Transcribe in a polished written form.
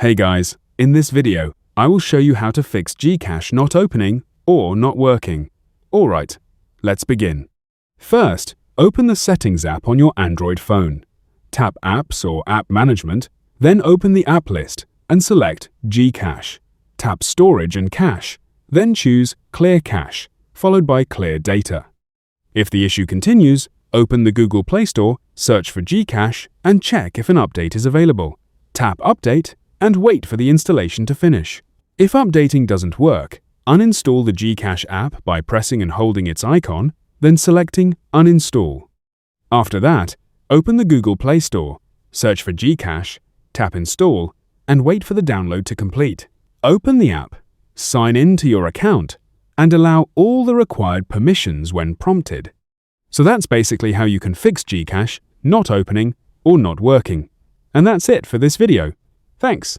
Hey guys, in this video, I will show you how to fix GCash not opening or not working. Alright, let's begin. First, open the Settings app on your Android phone. Tap Apps or App Management, then open the app list and select GCash. Tap Storage and Cache, then choose Clear Cache, followed by Clear Data. If the issue continues, open the Google Play Store, search for GCash and check if an update is available. Tap Update and wait for the installation to finish. If updating doesn't work, uninstall the GCash app by pressing and holding its icon, then selecting Uninstall. After that, open the Google Play Store, search for GCash, tap Install, and wait for the download to complete. Open the app, sign in to your account, and allow all the required permissions when prompted. So that's basically how you can fix GCash not opening or not working. And that's it for this video. Thanks.